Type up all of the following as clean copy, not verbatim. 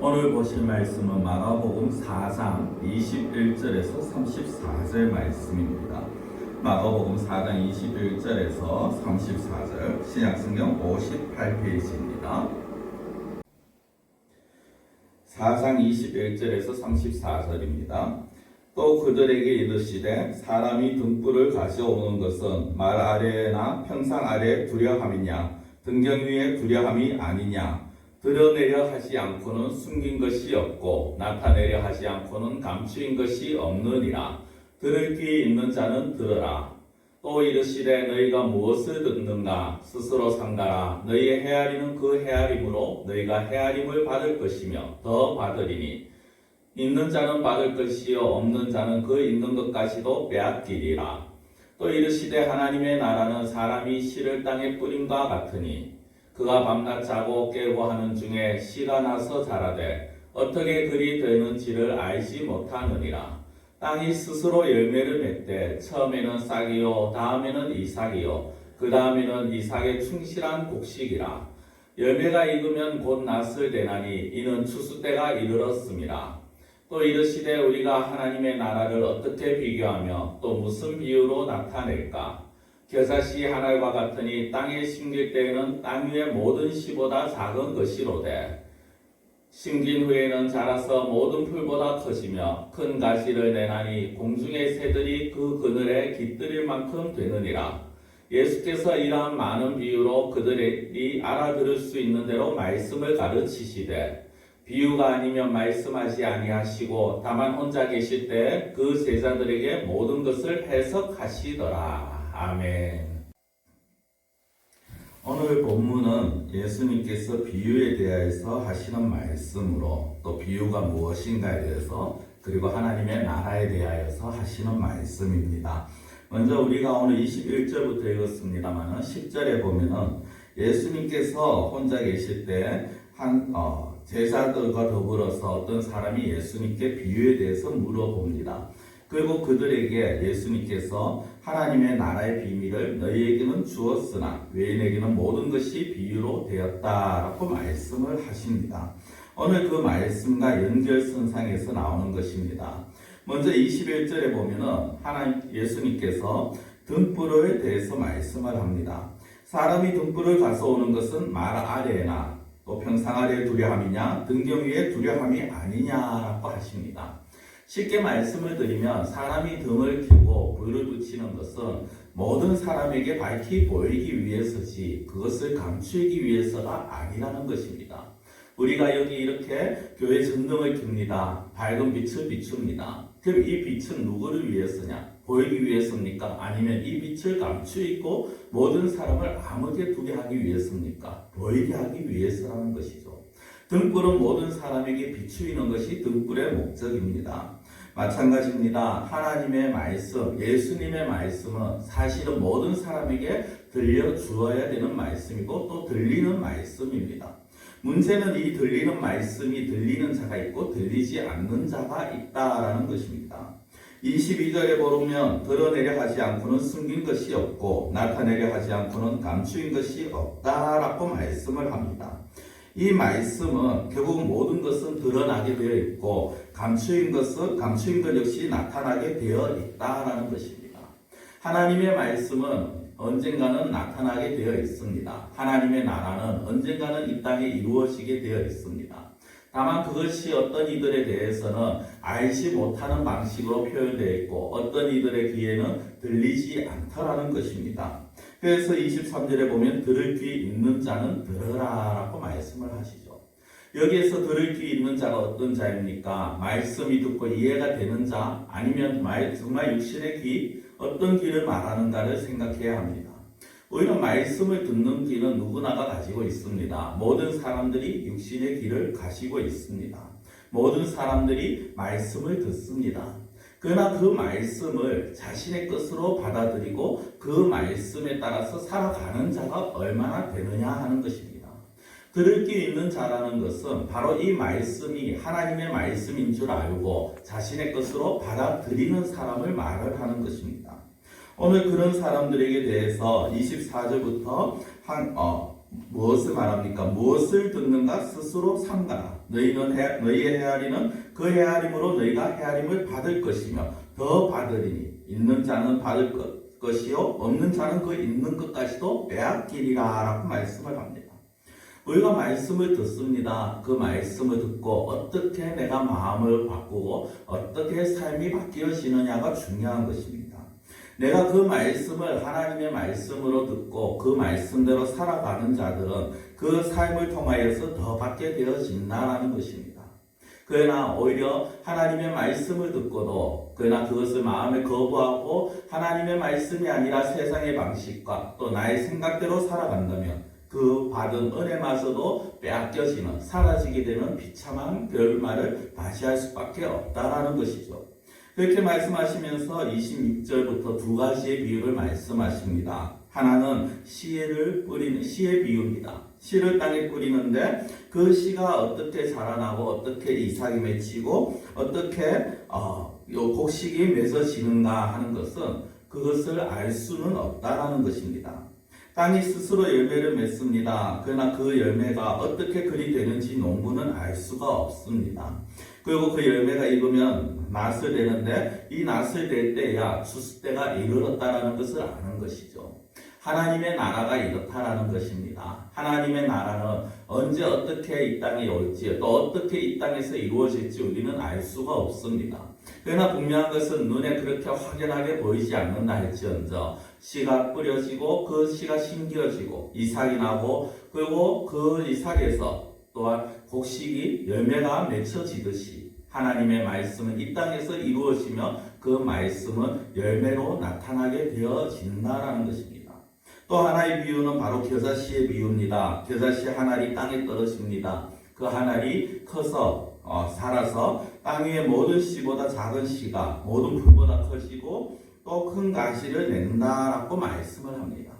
오늘 보실 말씀은 마가복음 4장 21절에서 34절 말씀입니다. 마가복음 4장 21절에서 34절, 신약성경 58페이지입니다. 4장 21절에서 34절입니다. 또 그들에게 이르시되 사람이 등불을 가져오는 것은 말 아래나 평상 아래 두려함이냐 등경 위에 두려함이 아니냐. 드러내려 하지 않고는 숨긴 것이 없고 나타내려 하지 않고는 감추인 것이 없느니라. 들을 귀 있는 자는 들으라. 또 이르시되 너희가 무엇을 듣는가 스스로 상가라. 너희의 헤아리는 그 헤아림으로 너희가 헤아림을 받을 것이며 더 받으리니 있는 자는 받을 것이요 없는 자는 그 있는 것까지도 빼앗기리라. 또 이르시되 하나님의 나라는 사람이 씨를 땅에 뿌림과 같으니 그가 밤낮 자고 깨고 하는 중에 씨가 나서 자라되 어떻게 그리 되는지를 알지 못하느니라. 땅이 스스로 열매를 맺되 처음에는 싹이요 다음에는 이삭이요 그 다음에는 이삭의 충실한 곡식이라. 열매가 익으면 곧 낫을 대나니 이는 추수 때가 이르렀음이라. 또 이르시되 우리가 하나님의 나라를 어떻게 비교하며 또 무슨 비유로 나타낼까? 겨자씨 한 알과 같으니 땅에 심길 때에는 땅 위의 모든 씨보다 작은 것이로되 심긴 후에는 자라서 모든 풀보다 커지며 큰 가시를 내나니 공중의 새들이 그 그늘에 깃들일 만큼 되느니라. 예수께서 이러한 많은 비유로 그들이 알아들을 수 있는 대로 말씀을 가르치시되 비유가 아니면 말씀하지 아니하시고 다만 혼자 계실 때 그 제자들에게 모든 것을 해석하시더라. 아멘. 오늘 본문은 예수님께서 비유에 대해서 하시는 말씀으로 또 비유가 무엇인가에 대해서 그리고 하나님의 나라에 대하여서 하시는 말씀입니다. 먼저 우리가 오늘 21절부터 읽었습니다만 10절에 보면은 예수님께서 혼자 계실 때 제자들과 더불어서 어떤 사람이 예수님께 비유에 대해서 물어봅니다. 그리고 그들에게 예수님께서 하나님의 나라의 비밀을 너희에게는 주었으나 외인에게는 모든 것이 비유로 되었다라고 말씀을 하십니다. 오늘 그 말씀과 연결선상에서 나오는 것입니다. 먼저 21절에 보면은 예수님께서 등불에 대해서 말씀을 합니다. 사람이 등불을 가져오는 것은 말 아래나 또 평상 아래 두려함이냐 등경 위에 두려함이 아니냐라고 하십니다. 쉽게 말씀을 드리면 사람이 등을 켜고 불을 붙이는 것은 모든 사람에게 밝히 보이기 위해서지 그것을 감추기 위해서가 아니라는 것입니다. 우리가 여기 이렇게 교회 전등을 켭니다. 밝은 빛을 비춥니다. 그럼 이 빛은 누구를 위해서냐? 보이기 위해서입니까? 아니면 이 빛을 감추고 모든 사람을 아무게 두게 하기 위해서입니까? 보이게 하기 위해서라는 것이죠. 등불은 모든 사람에게 비추이는 것이 등불의 목적입니다. 마찬가지입니다. 하나님의 말씀, 예수님의 말씀은 사실은 모든 사람에게 들려주어야 되는 말씀이고 또 들리는 말씀입니다. 문제는 이 들리는 말씀이 들리는 자가 있고 들리지 않는 자가 있다라는 것입니다. 22절에 보면 드러내려 하지 않고는 숨긴 것이 없고 나타내려 하지 않고는 감추인 것이 없다라고 말씀을 합니다. 이 말씀은 결국 모든 것은 드러나게 되어 있고 감추인 것 역시 나타나게 되어 있다라는 것입니다. 하나님의 말씀은 언젠가는 나타나게 되어 있습니다. 하나님의 나라는 언젠가는 이 땅에 이루어지게 되어 있습니다. 다만 그것이 어떤 이들에 대해서는 알지 못하는 방식으로 표현되어 있고 어떤 이들의 귀에는 들리지 않더라는 것입니다. 그래서 23절에 보면 들을 귀 있는 자는 들으라 라고 말씀을 하시죠. 여기에서 들을 귀 있는 자가 어떤 자입니까? 말씀이 듣고 이해가 되는 자 아니면 정말 육신의 귀 어떤 귀를 말하는가를 생각해야 합니다. 오히려 말씀을 듣는 귀는 누구나가 가지고 있습니다. 모든 사람들이 육신의 귀를 가지고 있습니다. 모든 사람들이 말씀을 듣습니다. 그러나 그 말씀을 자신의 것으로 받아들이고 그 말씀에 따라서 살아가는 자가 얼마나 되느냐 하는 것입니다. 들을 귀 있는 자라는 것은 바로 이 말씀이 하나님의 말씀인 줄 알고 자신의 것으로 받아들이는 사람을 말을 하는 것입니다. 오늘 그런 사람들에게 대해서 24절부터 무엇을 말합니까? 무엇을 듣는가 스스로 삼가라. 너희의 헤아리는 그 헤아림으로 너희가 헤아림을 받을 것이며 더 받으리니 있는 자는 받을 것이요 없는 자는 그 있는 것까지도 빼앗기리라 라고 말씀을 합니다. 우리가 말씀을 듣습니다. 그 말씀을 듣고 어떻게 내가 마음을 바꾸고 어떻게 삶이 바뀌어지느냐가 중요한 것입니다. 내가 그 말씀을 하나님의 말씀으로 듣고 그 말씀대로 살아가는 자들은 그 삶을 통하여서 더 받게 되어진다는 것입니다. 그러나 오히려 하나님의 말씀을 듣고도 그러나 그것을 마음에 거부하고 하나님의 말씀이 아니라 세상의 방식과 또 나의 생각대로 살아간다면 그 받은 은혜마저도 빼앗겨지는 사라지게 되는 비참한 결말을 맞이할 수밖에 없다라는 것이죠. 그렇게 말씀하시면서 26절부터 두 가지의 비유를 말씀하십니다. 하나는 씨를 뿌리는 씨의 비유입니다. 씨를 땅에 뿌리는데 그 씨가 어떻게 자라나고 어떻게 이삭이 맺히고 어떻게 곡식이 맺어지는가 하는 것은 그것을 알 수는 없다라는 것입니다. 땅이 스스로 열매를 맺습니다. 그러나 그 열매가 어떻게 그리 되는지 농부는 알 수가 없습니다. 그리고 그 열매가 익으면 낫을 내는데 이 낫을 낼 때야 추수 때가 이르렀다라는 것을 아는 것이죠. 하나님의 나라가 이렇다라는 것입니다. 하나님의 나라는 언제 어떻게 이 땅에 올지 또 어떻게 이 땅에서 이루어질지 우리는 알 수가 없습니다. 그러나 분명한 것은 눈에 그렇게 확연하게 보이지 않는다 할지언정 씨가 뿌려지고 그 씨가 심겨지고 이삭이 나고 그리고 그 이삭에서 또한 곡식이 열매가 맺혀지듯이 하나님의 말씀은 이 땅에서 이루어지며 그 말씀은 열매로 나타나게 되어진다라는 것입니다. 또 하나의 비유는 바로 겨자씨의 비유입니다. 겨자씨 한 알이 땅에 떨어집니다. 그 한 알이 커서 살아서 땅 위의 모든 씨보다 작은 씨가 모든 풀보다 커지고 또 큰 가시를 낸다라고 말씀을 합니다.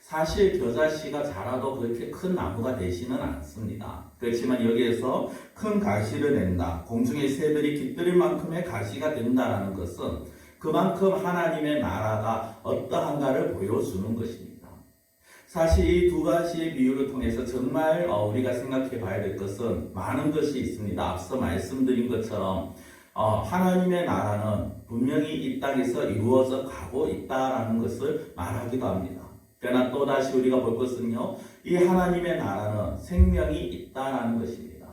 사실 겨자씨가 자라도 그렇게 큰 나무가 되지는 않습니다. 그렇지만 여기에서 큰 가시를 낸다. 공중의 새들이 깃들일 만큼의 가시가 된다라는 것은 그만큼 하나님의 나라가 어떠한가를 보여주는 것입니다. 사실 이 두 가지의 비유를 통해서 정말 우리가 생각해 봐야 될 것은 많은 것이 있습니다. 앞서 말씀드린 것처럼 하나님의 나라는 분명히 이 땅에서 이루어져 가고 있다라는 것을 말하기도 합니다. 그러나 또다시 우리가 볼 것은요, 이 하나님의 나라는 생명이 있다라는 것입니다.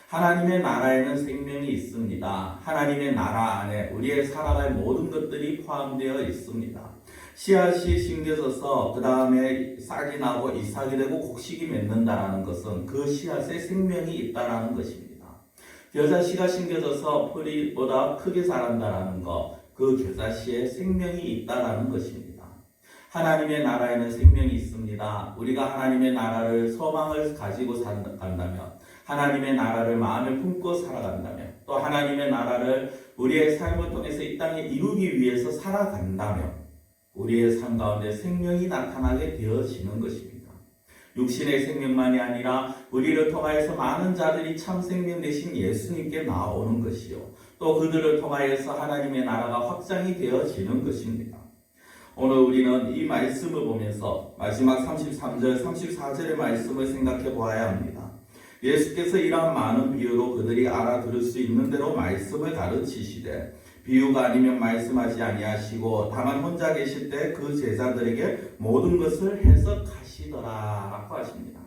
하나님의 나라에는 생명이 있습니다. 하나님의 나라 안에 우리의 살아갈 모든 것들이 포함되어 있습니다. 씨앗이 심겨져서 그 다음에 싹이 나고 이삭이 되고 곡식이 맺는다라는 것은 그 씨앗에 생명이 있다라는 것입니다. 겨자씨가 심겨져서 뿌리보다 크게 자란다라는 것, 그 겨자씨에 생명이 있다라는 것입니다. 하나님의 나라에는 생명이 있습니다. 우리가 하나님의 나라를 소망을 가지고 간다면, 하나님의 나라를 마음에 품고 살아간다면, 또 하나님의 나라를 우리의 삶을 통해서 이 땅에 이루기 위해서 살아간다면 우리의 삶 가운데 생명이 나타나게 되어지는 것입니다. 육신의 생명만이 아니라 우리를 통하여서 많은 자들이 참 생명 되신 예수님께 나오는 것이요, 또 그들을 통하여서 하나님의 나라가 확장이 되어지는 것입니다. 오늘 우리는 이 말씀을 보면서 마지막 33절, 34절의 말씀을 생각해 보아야 합니다. 예수께서 이러한 많은 비유로 그들이 알아들을 수 있는 대로 말씀을 가르치시되 비유가 아니면 말씀하지 아니하시고 다만 혼자 계실 때 그 제자들에게 모든 것을 해석하시더라 라고 하십니다.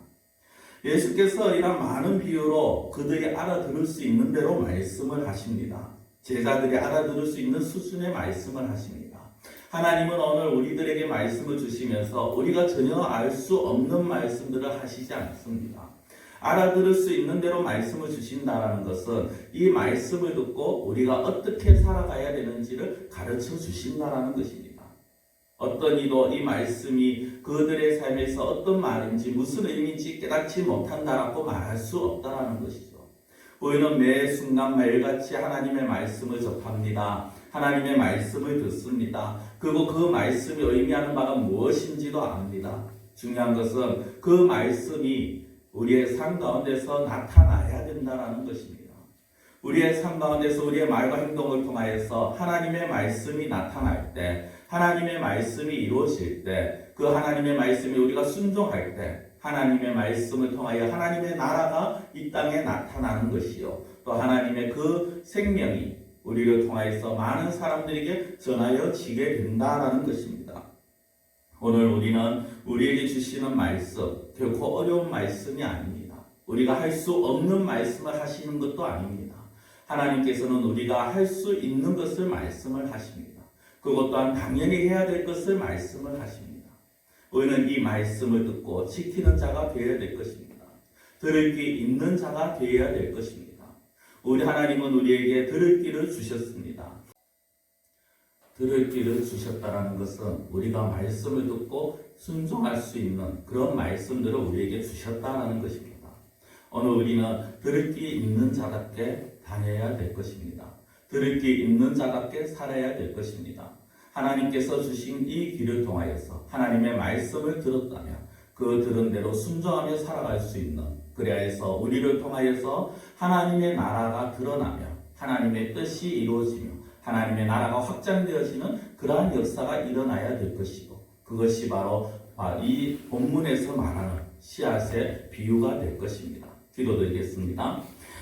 예수께서 이러한 많은 비유로 그들이 알아들을 수 있는 대로 말씀을 하십니다. 제자들이 알아들을 수 있는 수준의 말씀을 하십니다. 하나님은 오늘 우리들에게 말씀을 주시면서 우리가 전혀 알 수 없는 말씀들을 하시지 않습니다. 알아들을 수 있는 대로 말씀을 주신다는 것은 이 말씀을 듣고 우리가 어떻게 살아가야 되는지를 가르쳐 주신다는 것입니다. 어떤 이도 이 말씀이 그들의 삶에서 어떤 말인지 무슨 의미인지 깨닫지 못한다라고 말할 수 없다는 것이죠. 우리는 매 순간 매일같이 하나님의 말씀을 접합니다. 하나님의 말씀을 듣습니다. 그리고 그 말씀이 의미하는 바가 무엇인지도 압니다. 중요한 것은 그 말씀이 우리의 삶 가운데서 나타나야 된다는 것입니다. 우리의 삶 가운데서 우리의 말과 행동을 통하여서 하나님의 말씀이 나타날 때, 하나님의 말씀이 이루어질 때, 그 하나님의 말씀이 우리가 순종할 때, 하나님의 말씀을 통하여 하나님의 나라가 이 땅에 나타나는 것이요. 또 하나님의 그 생명이 우리를 통하여서 많은 사람들에게 전하여지게 된다라는 것입니다. 오늘 우리는 우리에게 주시는 말씀, 결코 어려운 말씀이 아닙니다. 우리가 할 수 없는 말씀을 하시는 것도 아닙니다. 하나님께서는 우리가 할 수 있는 것을 말씀을 하십니다. 그것 또한 당연히 해야 될 것을 말씀을 하십니다. 우리는 이 말씀을 듣고 지키는 자가 되어야 될 것입니다. 들을 귀 있는 자가 되어야 될 것입니다. 우리 하나님은 우리에게 들을 귀를 주셨습니다. 들을 귀를 주셨다는 것은 우리가 말씀을 듣고 순종할 수 있는 그런 말씀들을 우리에게 주셨다는 것입니다. 오늘 우리는 들을 귀 있는 자답게 다녀야 될 것입니다. 들을 귀 있는 자답게 살아야 될 것입니다. 하나님께서 주신 이 귀를 통하여서 하나님의 말씀을 들었다면 그 들은 대로 순종하며 살아갈 수 있는, 그래야 해서 우리를 통하여서 하나님의 나라가 드러나며 하나님의 뜻이 이루어지며 하나님의 나라가 확장되어지는 그러한 역사가 일어나야 될 것이고, 그것이 바로 이 본문에서 말하는 씨앗의 비유가 될 것입니다. 기도드리겠습니다.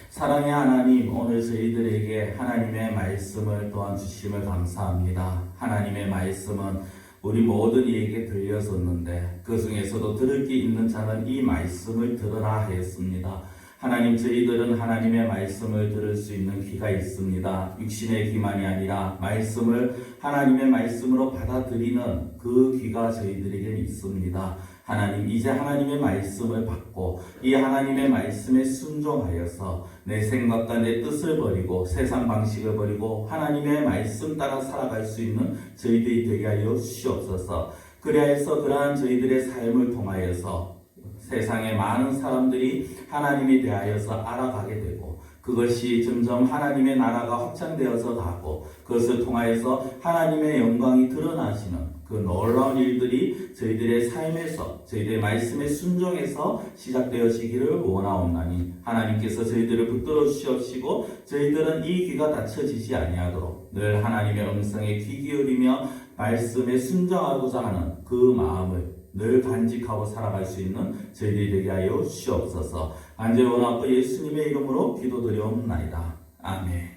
사랑의 하나님, 오늘 저희들에게 하나님의 말씀을 또한 주심을 감사합니다. 하나님의 말씀은 우리 모든 이에게 들려졌는데 그 중에서도 들을 귀 있는 자는 이 말씀을 들으라 하였습니다. 하나님, 저희들은 하나님의 말씀을 들을 수 있는 귀가 있습니다. 육신의 귀만이 아니라 말씀을 하나님의 말씀으로 받아들이는 그 귀가 저희들에게 있습니다. 하나님, 이제 하나님의 말씀을 받고 이 하나님의 말씀에 순종하여서 내 생각과 내 뜻을 버리고 세상 방식을 버리고 하나님의 말씀 따라 살아갈 수 있는 저희들이 되게 하여 주시옵소서. 그리하여서 그러한 저희들의 삶을 통하여서 세상의 많은 사람들이 하나님에 대하여서 알아가게 되고, 그것이 점점 하나님의 나라가 확장되어서 가고, 그것을 통하여서 하나님의 영광이 드러나시는 그 놀라운 일들이 저희들의 삶에서, 저희들의 말씀에 순종해서 시작되어지기를 원하옵나니, 하나님께서 저희들을 붙들어 주시옵시고 저희들은 이 귀가 닫혀지지 아니하도록 늘 하나님의 음성에 귀 기울이며 말씀에 순종하고자 하는 그 마음을 늘 간직하고 살아갈 수 있는 저희들이 되게 하여 주시옵소서. 간절히 원하고 예수님의 이름으로 기도드리옵나이다. 아멘.